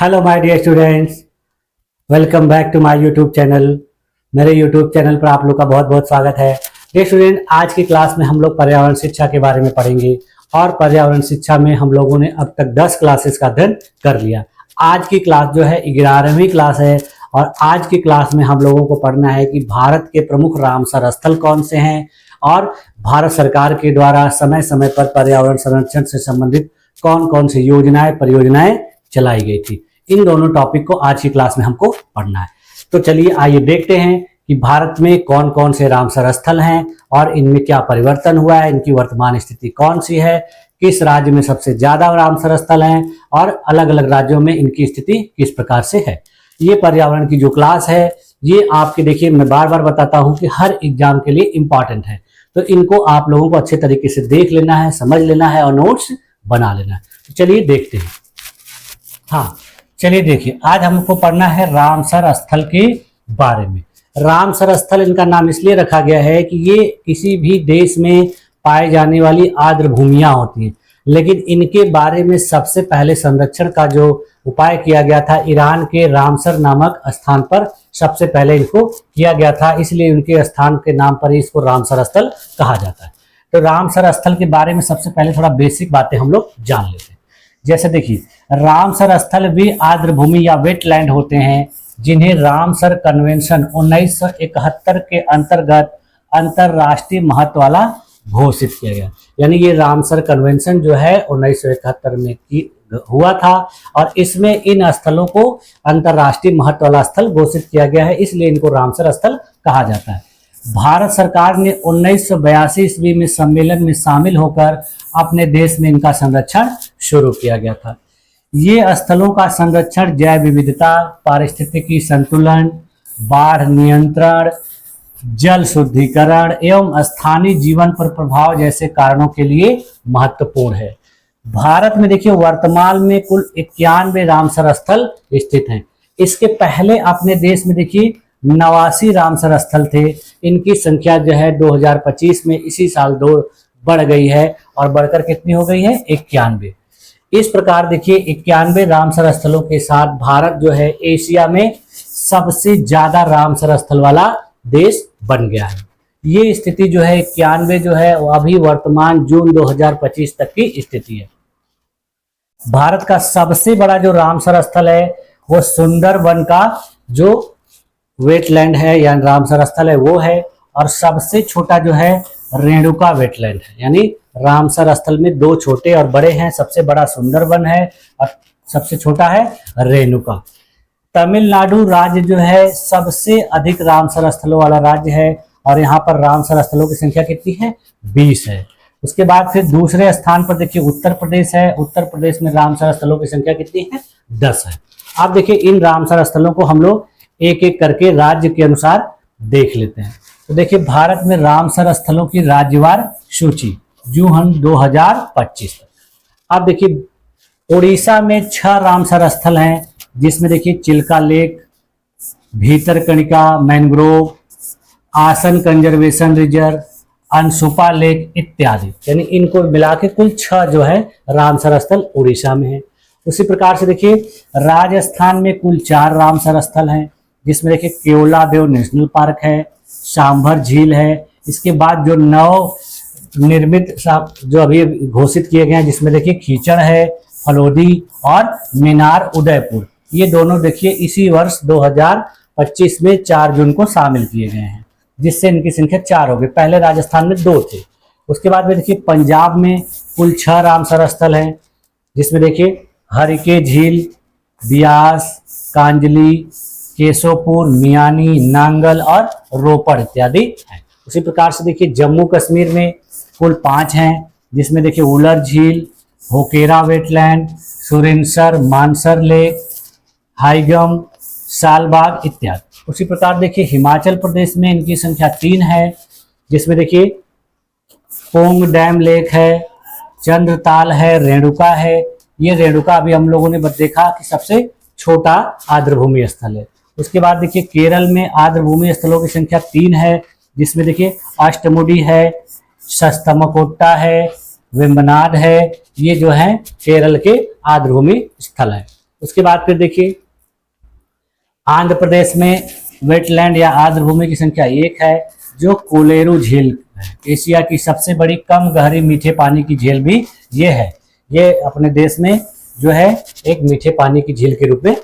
Hello my dear students, welcome back to my YouTube channel. मेरे YouTube channel पर आप लोग का बहुत बहुत स्वागत है। डियर स्टूडेंट, आज की क्लास में हम लोग पर्यावरण शिक्षा के बारे में पढ़ेंगे और पर्यावरण शिक्षा में हम लोगों ने अब तक 10 क्लासेस का अध्ययन कर लिया। आज की क्लास जो है 11वीं क्लास है और आज की क्लास में हम लोगों को पढ़ना है कि भारत के प्रमुख रामसर स्थल कौन से हैं और भारत सरकार के द्वारा समय समय पर पर्यावरण संरक्षण से संबंधित कौन कौन सी योजनाएं परियोजनाएं चलाई गई थी। इन दोनों टॉपिक को आज की क्लास में हमको पढ़ना है। तो चलिए आइए देखते हैं कि भारत में कौन कौन से रामसर स्थल हैं और इनमें क्या परिवर्तन हुआ है, इनकी वर्तमान स्थिति कौन सी है, किस राज्य में सबसे ज्यादा रामसर स्थल हैं और अलग अलग राज्यों में इनकी स्थिति किस प्रकार से है। ये पर्यावरण की जो क्लास है ये आपके, देखिए मैं बार बार बताता हूँ कि हर एग्जाम के लिए इंपॉर्टेंट है, तो इनको आप लोगों को अच्छे तरीके से देख लेना है, समझ लेना है और नोट्स बना लेना है। तो चलिए देखते हैं। हाँ चलिए देखिए, आज हमको पढ़ना है रामसर स्थल के बारे में। रामसर स्थल इनका नाम इसलिए रखा गया है कि ये किसी भी देश में पाए जाने वाली आर्द्र भूमियां होती हैं, लेकिन इनके बारे में सबसे पहले संरक्षण का जो उपाय किया गया था ईरान के रामसर नामक स्थान पर सबसे पहले इनको किया गया था, इसलिए उनके स्थान के नाम पर ही इसको रामसर स्थल कहा जाता है। तो रामसर स्थल के बारे में सबसे पहले थोड़ा बेसिक बातें हम लोग जान लेते हैं। जैसे देखिए, रामसर स्थल भी आर्द्र भूमि या वेटलैंड होते हैं जिन्हें रामसर कन्वेंशन 1971 के अंतर्गत अंतरराष्ट्रीय महत्व वाला घोषित किया गया। यानी ये रामसर कन्वेंशन जो है 1971 में हुआ था और इसमें इन स्थलों को अंतरराष्ट्रीय महत्व वाला स्थल घोषित किया गया है, इसलिए इनको रामसर स्थल कहा जाता है। भारत सरकार ने 1982 ईस्वी में सम्मेलन में शामिल होकर अपने देश में इनका संरक्षण शुरू किया गया था। ये स्थलों का संरक्षण जैव विविधता, पारिस्थितिकी संतुलन, बाढ़ नियंत्रण, जल शुद्धिकरण एवं स्थानीय जीवन पर प्रभाव जैसे कारणों के लिए महत्वपूर्ण है। भारत में देखिए वर्तमान में कुल 91 रामसर स्थल स्थित हैं। इसके पहले अपने देश में देखिए 89 रामसर स्थल थे। इनकी संख्या जो है 2025 में इसी साल 2 बढ़ गई है और बढ़कर कितनी हो गई है 91। इस प्रकार देखिए 91 रामसर स्थलों के साथ भारत जो है एशिया में सबसे ज्यादा रामसर स्थल वाला देश बन गया है। ये स्थिति जो है 91 जो है वो अभी वर्तमान जून 2025 तक की स्थिति है। भारत का सबसे बड़ा जो रामसर स्थल है वो सुंदरवन का जो वेटलैंड है या रामसर स्थल है वो है, और सबसे छोटा जो है रेणुका वेटलैंड है। यानी रामसर स्थल में 2 छोटे और बड़े हैं, सबसे बड़ा सुंदरवन है और सबसे छोटा है रेणुका। तमिलनाडु राज्य जो है सबसे अधिक रामसर स्थलों वाला राज्य है और यहाँ पर रामसर स्थलों की संख्या कितनी है 20 है। उसके बाद फिर दूसरे स्थान पर देखिए उत्तर प्रदेश है। उत्तर प्रदेश में रामसर स्थलों की संख्या कितनी है 10 है। अब देखिए इन रामसर स्थलों को हम लोग एक एक करके राज्य के अनुसार देख लेते हैं। तो देखिए भारत में रामसर स्थलों की राज्यवार सूची जून 2025। अब देखिए उड़ीसा में 6 रामसर स्थल हैं, जिसमें देखिए चिल्का लेक, भीतरकनिका मैंग्रोव, आसन कंजर्वेशन रिजर्व, अनसुपा लेक इत्यादि। यानी इनको मिला के कुल 6 जो है रामसर स्थल उड़ीसा में है। उसी प्रकार से देखिए राजस्थान में कुल 4 रामसर स्थल हैं, जिसमें देखिए केवला देव नेशनल पार्क है, सांभर झील है। इसके बाद जो नव निर्मित जो अभी घोषित किए गए हैं, जिसमें देखिए खीचड़ है, फलोदी और मीनार उदयपुर, ये दोनों देखिए इसी वर्ष 2025 में 4 जून को शामिल किए गए हैं, जिससे इनकी संख्या 4 हो गई। पहले राजस्थान में 2 थे। उसके बाद में देखिए पंजाब में कुल 6 रामसर स्थल हैं, जिसमें देखिए हरिके झील, बियास, कांजली, केशोपुर, मियानी, नांगल और रोपड़ इत्यादि हैं। उसी प्रकार से देखिए जम्मू कश्मीर में कुल 5 हैं, जिसमें देखिए उलर झील, होकेरा वेटलैंड, सुरेनसर, मानसर लेक, हाईगम, सालबाग इत्यादि। उसी प्रकार देखिए हिमाचल प्रदेश में इनकी संख्या 3 है, जिसमें देखिए पोंग डैम लेक है, चंद्रताल है, रेणुका है। ये रेणुका अभी हम लोगों ने देखा कि सबसे छोटा आर्द्रभूमि स्थल है। उसके बाद देखिए केरल में आर्द्रभूमि स्थलों की संख्या 3 है, जिसमें देखिए अष्टमुडी है, सस्तमकोट्टा है, वेम्बनाड है। ये जो है केरल के आर्द्रभूमि स्थल है। उसके बाद फिर देखिए आंध्र प्रदेश में वेटलैंड या आर्द्र भूमि की संख्या 1 है, जो कोलेरू झील है। एशिया की सबसे बड़ी कम गहरी मीठे पानी की झील भी ये है। ये अपने देश में जो है एक मीठे पानी की झील के रूप में।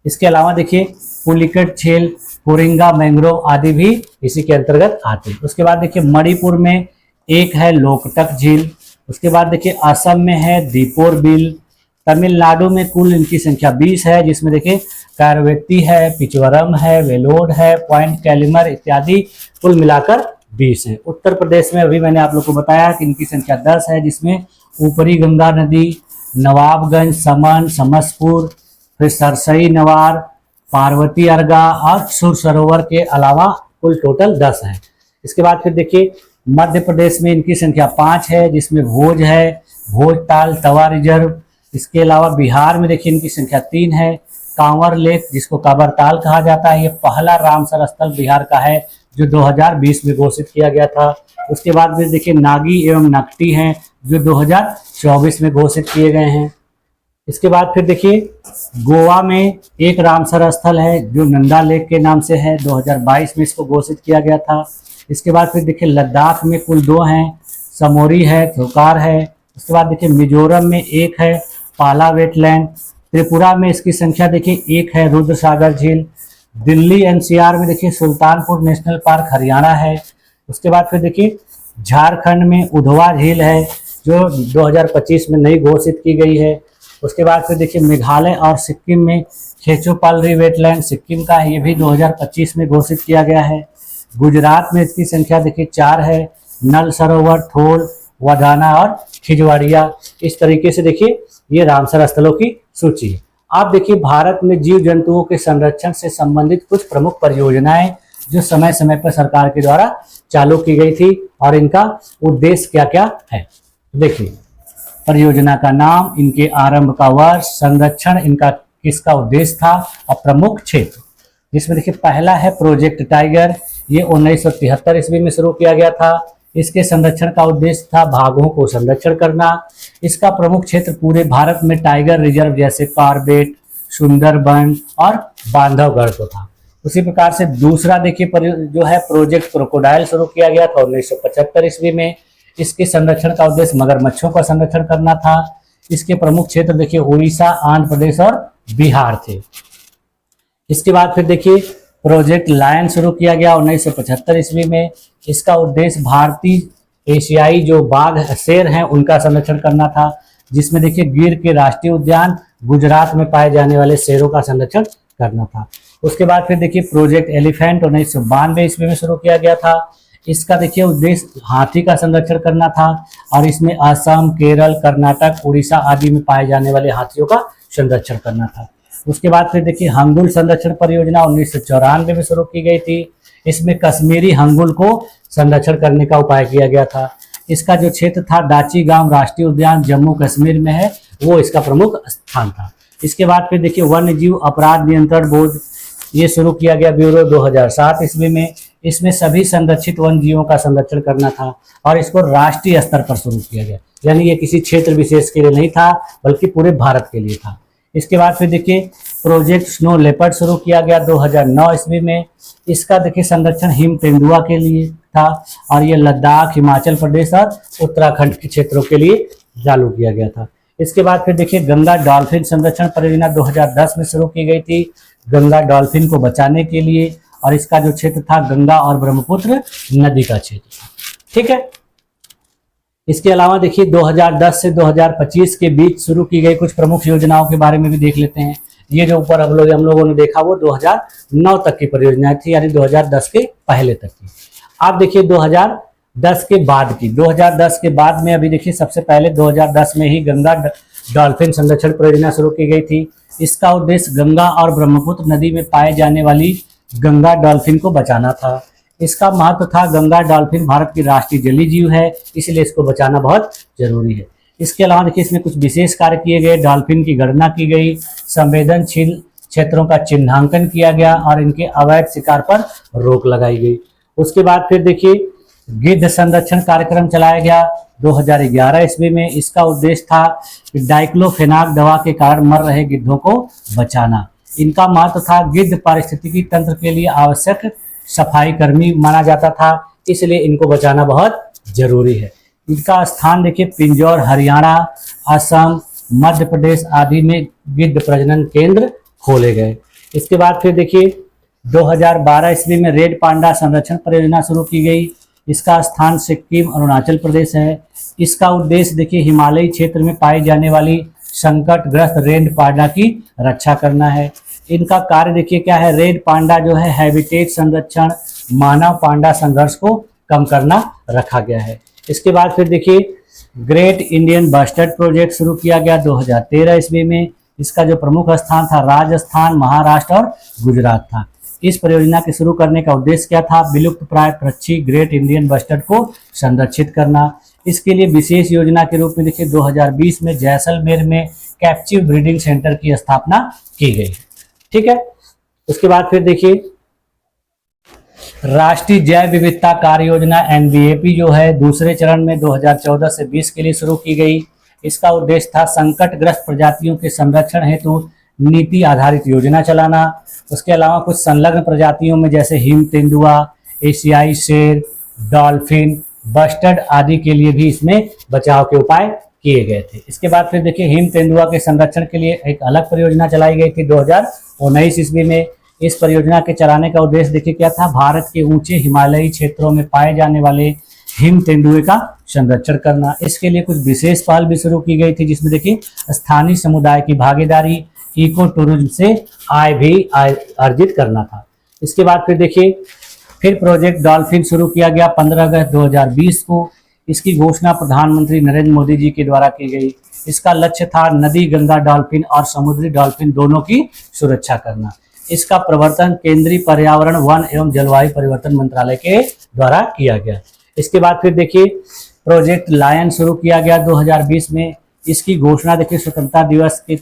इसके अलावा देखिए पुलिकट झील, पुरिंगा मैंग्रोव आदि भी इसी के अंतर्गत आते हैं। उसके बाद देखिए मणिपुर में एक है लोकटक झील। उसके बाद देखिए असम में है दीपोर बिल। तमिलनाडु में कुल इनकी संख्या 20 है, जिसमें देखिए कारवेती है, पिचवरम है, वेलोड है, पॉइंट कैलिमर इत्यादि कुल मिलाकर 20 है। उत्तर प्रदेश में अभी मैंने आप लोग को बताया कि इनकी संख्या 10 है, जिसमें ऊपरी गंगा नदी, नवाबगंज, समन, समसपुर, फिर सरसई नवार, पार्वती अर्गा और सुर सरोवर के अलावा कुल टोटल 10 है। इसके बाद फिर देखिए मध्य प्रदेश में इनकी संख्या 5 है, जिसमें भोज है, भोजताल तवा रिजर्व। इसके अलावा बिहार में देखिए इनकी संख्या 3 है, कांवर लेक जिसको कांवरताल कहा जाता है। ये पहला रामसर स्थल बिहार का है जो 2020 में घोषित किया गया था। उसके बाद फिर देखिए नागी एवं नकटी हैं जो 2024 में घोषित किए गए हैं। इसके बाद फिर देखिए गोवा में एक रामसर स्थल है जो नंदा लेक के नाम से है, 2022 में इसको घोषित किया गया था। इसके बाद फिर देखिए लद्दाख में कुल 2 हैं, समोरी है, थोकार है। उसके बाद देखिए मिजोरम में एक है, पाला वेटलैंड। त्रिपुरा में इसकी संख्या देखिए 1 है, रुद्र सागर झील। दिल्ली एनसीआर में देखिए सुल्तानपुर नेशनल पार्क हरियाणा है। उसके बाद फिर देखिए झारखंड में उधवा झील है जो 2025 में नई घोषित की गई है। उसके बाद फिर देखिए मेघालय और सिक्किम में खेचोपालरी वेटलैंड सिक्किम का है, ये भी 2025 में घोषित किया गया है। गुजरात में इसकी संख्या देखिए 4 है, नल सरोवर, थोल, वडाना और खिजवाड़िया। इस तरीके से देखिए ये रामसर स्थलों की सूची है। आप देखिए भारत में जीव जंतुओं के संरक्षण से संबंधित कुछ प्रमुख परियोजनाएं जो समय समय पर सरकार के द्वारा चालू की गई थी और इनका उद्देश्य क्या क्या है। देखिए परियोजना का नाम, इनके आरंभ का वर्ष, संरक्षण इनका किसका उद्देश्य था और प्रमुख क्षेत्र। जिसमें देखिए पहला है प्रोजेक्ट टाइगर, ये 1973 ईस्वी में शुरू किया गया था। इसके संरक्षण का उद्देश्य था बाघों को संरक्षण करना। इसका प्रमुख क्षेत्र पूरे भारत में टाइगर रिजर्व जैसे कॉर्बेट, सुंदरबन और बांधवगढ़ को था। उसी प्रकार से दूसरा देखिए जो है प्रोजेक्ट क्रोकोडाइल शुरू किया गया था 1975 ईस्वी में। इसके संरक्षण का उद्देश्य मगरमच्छों का संरक्षण करना था। इसके प्रमुख क्षेत्र देखिए उड़ीसा, आंध्र प्रदेश और बिहार थे। इसके बाद फिर देखिए प्रोजेक्ट लायन शुरू किया गया 1975 ईस्वी में। इसका उद्देश्य भारतीय एशियाई जो बाघ शेर हैं उनका संरक्षण करना था, जिसमें देखिए गिर के राष्ट्रीय उद्यान, गुजरात में पाए जाने वाले शेरों का संरक्षण करना था। उसके बाद फिर देखिए प्रोजेक्ट एलिफेंट 1992 ईस्वी में शुरू किया गया था। इसका देखिए उद्देश्य हाथी का संरक्षण करना था और इसमें असम, केरल, कर्नाटक, उड़ीसा आदि में पाए जाने वाले हाथियों का संरक्षण करना था। उसके बाद फिर देखिए हंगुल संरक्षण परियोजना 1994 में शुरू की गई थी। इसमें कश्मीरी हंगुल को संरक्षण करने का उपाय किया गया था। इसका जो क्षेत्र था दाची गांव राष्ट्रीय उद्यान जम्मू कश्मीर में है, वो इसका प्रमुख स्थान था। इसके बाद फिर देखिए वन्य जीव अपराध नियंत्रण बोर्ड, ये शुरू किया गया ब्यूरो 2007 ईस्वी में। इसमें सभी संरक्षित वन्य जीवों का संरक्षण करना था और इसको राष्ट्रीय स्तर पर शुरू किया गया, यानी ये किसी क्षेत्र विशेष के लिए नहीं था बल्कि पूरे भारत के लिए था। इसके बाद फिर देखिए प्रोजेक्ट स्नो लेपर्ड शुरू किया गया 2009 ईस्वी में। इसका देखिए संरक्षण हिम तेंदुआ के लिए था और ये लद्दाख, हिमाचल प्रदेश और उत्तराखंड के क्षेत्रों के लिए चालू किया गया था। इसके बाद फिर देखिए गंगा डॉल्फिन संरक्षण परियोजना 2010 में शुरू की गई थी गंगा डॉल्फिन को बचाने के लिए, और इसका जो क्षेत्र था गंगा और ब्रह्मपुत्र नदी का क्षेत्र था। ठीक है। इसके अलावा देखिए 2010 से 2025 के बीच शुरू की गई कुछ प्रमुख योजनाओं के बारे में भी देख लेते हैं। ये जो ऊपर हम लोगों ने देखा वो 2009 तक की परियोजनाएं थी, यानी 2010 के पहले तक की। आप देखिए 2010 के बाद की, 2010 के बाद में अभी देखिए सबसे पहले 2010 में ही गंगा डॉल्फिन संरक्षण परियोजना शुरू की गई थी। इसका उद्देश्य गंगा और ब्रह्मपुत्र नदी में पाए जाने वाली गंगा डॉल्फिन को बचाना था। इसका महत्व था गंगा डॉल्फिन भारत की राष्ट्रीय जलीय जीव है, इसलिए इसको बचाना बहुत जरूरी है। इसके अलावा देखिए इसमें कुछ विशेष कार्य किए गए, डॉल्फिन की गणना की गई, संवेदनशील क्षेत्रों का चिन्हांकन किया गया और इनके अवैध शिकार पर रोक लगाई गई। उसके बाद फिर देखिए गिद्ध संरक्षण कार्यक्रम चलाया गया 2011 ईस्वी में। इसका उद्देश्य था कि डाइक्लोफेनाक दवा के कारण मर रहे गिद्धों को बचाना। इनका महत्व था गिद्ध पारिस्थितिकी तंत्र के लिए आवश्यक सफाई कर्मी माना जाता था, इसलिए इनको बचाना बहुत जरूरी है। इनका स्थान देखिए पिंजौर, हरियाणा, असम, मध्य प्रदेश आदि में गिद्ध प्रजनन केंद्र खोले गए। इसके बाद फिर देखिए 2012 ईस्वी में रेड पांडा संरक्षण परियोजना शुरू की गई। इसका स्थान सिक्किम, अरुणाचल प्रदेश है। इसका उद्देश्य देखिए हिमालयी क्षेत्र में पाई जाने वाली संकटग्रस्त रेड पांडा की रक्षा करना है। इनका कार्य देखिए क्या है, रेड पांडा जो है हैबिटेट संरक्षण, मानव पांडा संघर्ष को कम करना रखा गया है। इसके बाद फिर देखिए ग्रेट इंडियन बस्टर्ड प्रोजेक्ट शुरू किया गया 2013 ईस्वी में। इसका जो प्रमुख स्थान था राजस्थान, महाराष्ट्र और गुजरात था। इस परियोजना के शुरू करने का उद्देश्य क्या था, विलुप्त प्राय पक्षी ग्रेट इंडियन बस्टर्ड को संरक्षित करना। इसके लिए विशेष योजना के रूप में देखिए 2020 में जैसलमेर में कैप्टिव ब्रीडिंग सेंटर की स्थापना की गई। ठीक है, उसके बाद फिर देखिए राष्ट्रीय जैव विविधता कार्य योजना NBAP जो है दूसरे चरण में 2014 से 20 के लिए शुरू की गई। इसका उद्देश्य था संकटग्रस्त प्रजातियों के संरक्षण हेतु नीति आधारित योजना चलाना। उसके अलावा कुछ संलग्न प्रजातियों में जैसे हिम तेंदुआ, एशियाई शेर, डॉल्फिन, बस्टर्ड आदि के लिए भी इसमें बचाव के उपाय किए गए थे। इसके बाद फिर देखिए हिम तेंदुआ के संरक्षण के लिए एक अलग परियोजना चलाई गई थी 2019 ईस्वी में। इस परियोजना के चलाने का उद्देश्य देखिए क्या था, भारत के ऊंचे हिमालयी क्षेत्रों में पाए जाने वाले हिम तेंदुए का संरक्षण करना। इसके लिए कुछ विशेष पहल भी शुरू की गई थी, जिसमें देखिए स्थानीय समुदाय की भागीदारी, इको टूरिज्म से आय भी अर्जित करना था। इसके बाद फिर देखिए फिर प्रोजेक्ट डॉल्फिन शुरू किया गया 15 अगस्त 2020 को। इसकी घोषणा प्रधानमंत्री नरेंद्र मोदी जी के द्वारा की गई। इसका लक्ष्य था नदी गंगा डॉल्फिन और समुद्री डॉल्फिन दोनों की सुरक्षा करना। इसका प्रवर्तन केंद्रीय पर्यावरण, वन एवं जलवायु परिवर्तन मंत्रालय के द्वारा किया गया। इसके बाद फिर देखिए प्रोजेक्ट लायन शुरू किया गया 2020 में। इसकी घोषणा देखिए स्वतंत्रता दिवस के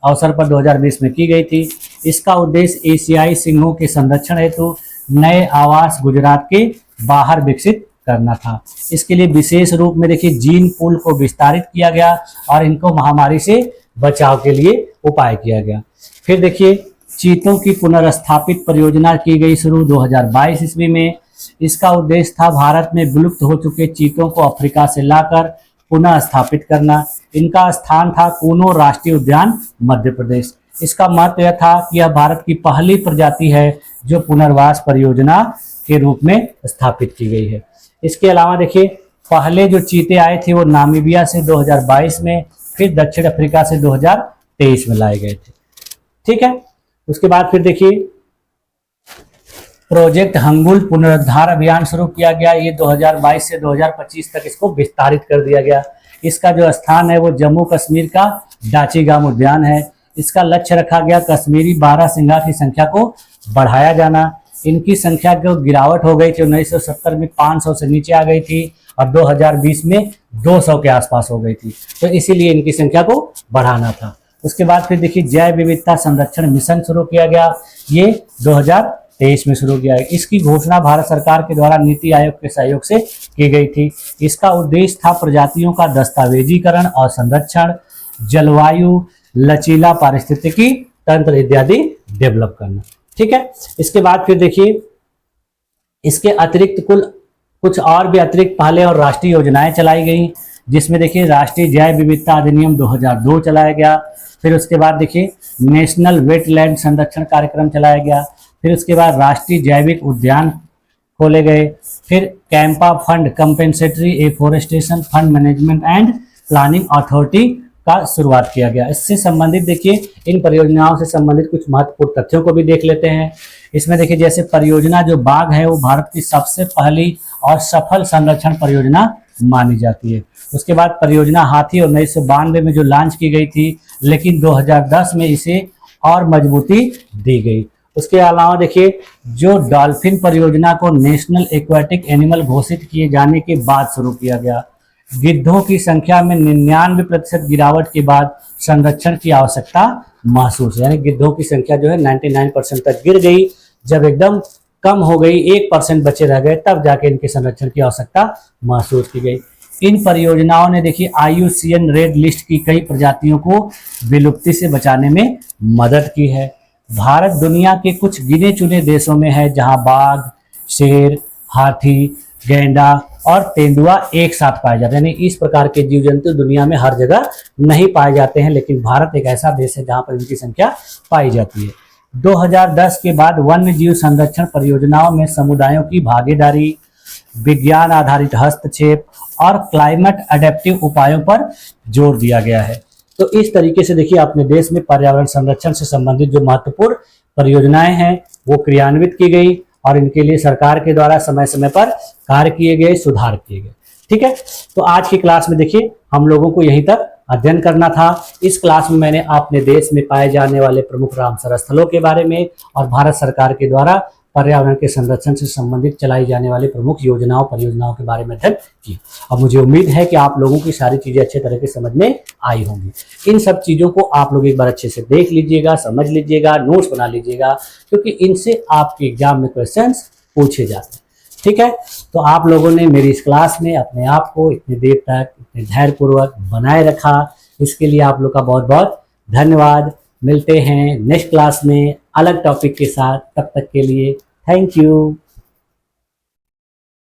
अवसर पर 2020 में की गई थी। इसका उद्देश्य एशियाई सिंहों के संरक्षण हेतु नए आवास गुजरात के बाहर विकसित करना था। इसके लिए विशेष रूप में देखिए जीन पूल को विस्तारित किया गया और इनको महामारी से बचाव के लिए उपाय किया गया। फिर देखिए चीतों की पुनर्स्थापित परियोजना की गई शुरू 2022 ईस्वी में। इसका उद्देश्य था भारत में विलुप्त हो चुके चीतों को अफ्रीका से लाकर पुनः स्थापित करना। इनका स्थान था कूनो राष्ट्रीय उद्यान, मध्य प्रदेश। इसका महत्व यह था कि यह भारत की पहली प्रजाति है जो पुनर्वास परियोजना के रूप में स्थापित की गई है। इसके अलावा देखिए पहले जो चीते आए थे वो नामीबिया से 2022 में, फिर दक्षिण अफ्रीका से 2023 में लाए गए थे। ठीक है, उसके बाद फिर देखिए प्रोजेक्ट हंगुल पुनरुद्धार अभियान शुरू किया गया। ये 2022 से 2025 तक इसको विस्तारित कर दिया गया। इसका जो स्थान है वो जम्मू कश्मीर का डाचीगाम उद्यान है। इसका लक्ष्य रखा गया कश्मीरी बारहसिंगा की संख्या को बढ़ाया जाना। इनकी संख्या को गिरावट हो गई थी, 1970 में 500 से नीचे आ गई थी और 2020 में 200 के आसपास हो गई थी, तो इसीलिए इनकी संख्या को बढ़ाना था। उसके बाद फिर देखिए जैव विविधता संरक्षण मिशन शुरू किया गया। ये 2023 में शुरू किया गया। इसकी घोषणा भारत सरकार के द्वारा नीति आयोग के सहयोग से की गई थी। इसका उद्देश्य था प्रजातियों का दस्तावेजीकरण और संरक्षण, जलवायु, लचीला पारिस्थितिकी तंत्र इत्यादि डेवलप करना। ठीक है, इसके बाद फिर देखिए इसके अतिरिक्त कुछ और भी अतिरिक्त पहले और राष्ट्रीय योजनाएं चलाई गई, जिसमें देखिए राष्ट्रीय जैव विविधता अधिनियम 2002 चलाया गया। फिर उसके बाद देखिए नेशनल वेटलैंड संरक्षण कार्यक्रम चलाया गया। फिर उसके बाद राष्ट्रीय जैविक उद्यान खोले गए। फिर CAMPA fund compensatory afforestation fund management and planning authority का शुरुआत किया गया। इससे संबंधित देखिए इन परियोजनाओं से संबंधित कुछ महत्वपूर्ण तथ्यों को भी देख लेते हैं। इसमें देखिए जैसे परियोजना जो बाघ है वो भारत की सबसे पहली और सफल संरक्षण परियोजना मानी जाती है। उसके बाद परियोजना हाथी 1992 में जो लॉन्च की गई थी, लेकिन 2010 में इसे और मजबूती दी गई। उसके अलावा देखिए जो डॉल्फिन परियोजना को नेशनल एक्वाटिक एनिमल घोषित किए जाने के बाद शुरू किया गया। गिद्धों की संख्या में 99% गिरावट के बाद संरक्षण की आवश्यकता महसूस, यानी गिद्धों की संख्या जो है 99% तक गिर गई जब एकदम कम हो गई, 1% बचे रह गए, तब जाके इनके संरक्षण की आवश्यकता महसूस की गई। इन परियोजनाओं ने देखिए IUCN रेड लिस्ट की कई प्रजातियों को विलुप्ति से बचाने में मदद की है। भारत दुनिया के कुछ गिने चुने देशों में है जहां बाघ, शेर, हाथी, गैंडा और तेंदुआ एक साथ पाए जाते हैं। यानी इस प्रकार के जीव जंतु दुनिया में हर जगह नहीं पाए जाते हैं, लेकिन भारत एक ऐसा देश है जहां पर इनकी संख्या पाई जाती है। 2010 के बाद वन्य जीव संरक्षण परियोजनाओं में समुदायों की भागीदारी, विज्ञान आधारित हस्तक्षेप और क्लाइमेट अडेप्टिव उपायों पर जोर दिया गया है। तो इस तरीके से देखिए अपने देश में पर्यावरण संरक्षण से संबंधित जो महत्वपूर्ण परियोजनाएं हैं वो क्रियान्वित की गई और इनके लिए सरकार के द्वारा समय समय पर कार्य किए गए, सुधार किए गए। ठीक है, तो आज की क्लास में देखिए हम लोगों को यहीं तक अध्ययन करना था। इस क्लास में मैंने अपने देश में पाए जाने वाले प्रमुख रामसर स्थलों के बारे में और भारत सरकार के द्वारा पर्यावरण के संरक्षण से संबंधित चलाई जाने वाली प्रमुख योजनाओं परियोजनाओं के बारे में अध्ययन किया। और मुझे उम्मीद है कि आप लोगों की सारी चीजें अच्छे तरह से समझ में आई होंगी। इन सब चीजों को आप लोग एक बार अच्छे से देख लीजिएगा, समझ लीजिएगा, नोट्स बना लीजिएगा, क्योंकि इनसे आपके एग्जाम में क्वेश्चंस पूछे जाते हैं। ठीक है, तो आप लोगों ने मेरी इस क्लास में अपने आप को इतनी देर तक इतने धैर्यपूर्वक बनाए रखा, इसके लिए आप लोग का बहुत बहुत धन्यवाद। मिलते हैं नेक्स्ट क्लास में अलग टॉपिक के साथ, तब तक के लिए थैंक यू।